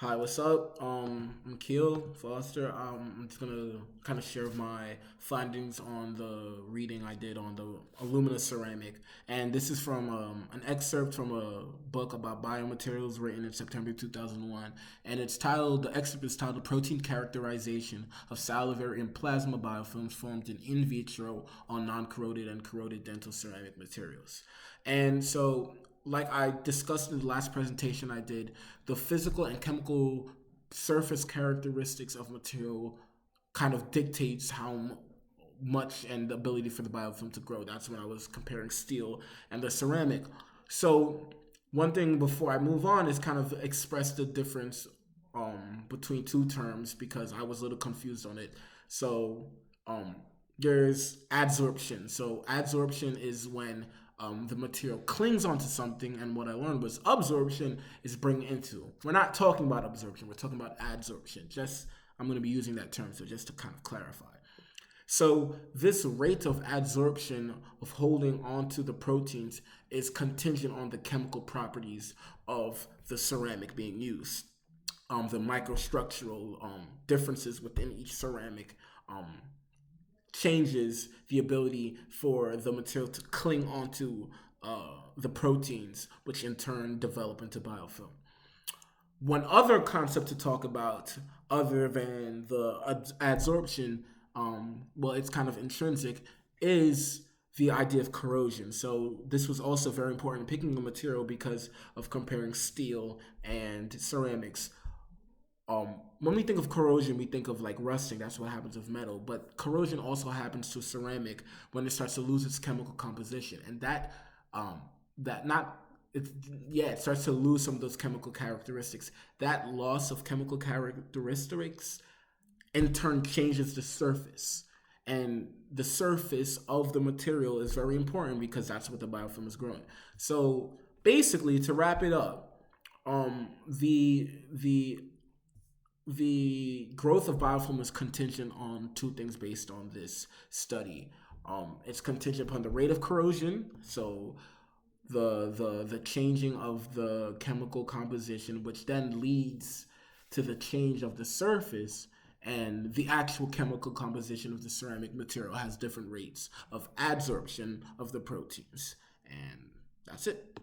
Hi, what's up? I'm Keel Foster. I'm just gonna kind of share my findings on the reading I did on the alumina ceramic, and this is from an excerpt from a book about biomaterials written in September 2001, and the excerpt is titled "Protein Characterization of Salivary and Plasma Biofilms Formed in Vitro on Non-Corroded and Corroded Dental Ceramic Materials." And so, like I discussed in the last presentation I did, the physical and chemical surface characteristics of material kind of dictates how much and the ability for the biofilm to grow. That's when I was comparing steel and the ceramic. So one thing before I move on is kind of express the difference between two terms because I was a little confused on it. So um, there's adsorption. So adsorption is when the material clings onto something, and what I learned was absorption is bringing into. We're not talking about absorption, we're talking about adsorption. Just I'm going to be using that term, so just to kind of clarify. So this rate of adsorption of holding onto the proteins is contingent on the chemical properties of the ceramic being used. The microstructural differences within each ceramic um, changes the ability for the material to cling onto the proteins, which in turn develop into biofilm. One other concept to talk about, other than the adsorption, well, it's kind of intrinsic, is the idea of corrosion. So this was also very important in picking a material because of comparing steel and ceramics. When we think of corrosion, we think of like rusting. That's what happens with metal. But corrosion also happens to ceramic when it starts to lose its chemical composition, and um, that not it yeah, it starts to lose some of those chemical characteristics. That loss of chemical characteristics in turn changes the surface, and the surface of the material is very important because that's what the biofilm is growing. So basically, to wrap it up, the growth of biofilm is contingent on two things based on this study. It's contingent upon the rate of corrosion, so the changing of the chemical composition, which then leads to the change of the surface, and the actual chemical composition of the ceramic material has different rates of adsorption of the proteins, and that's it.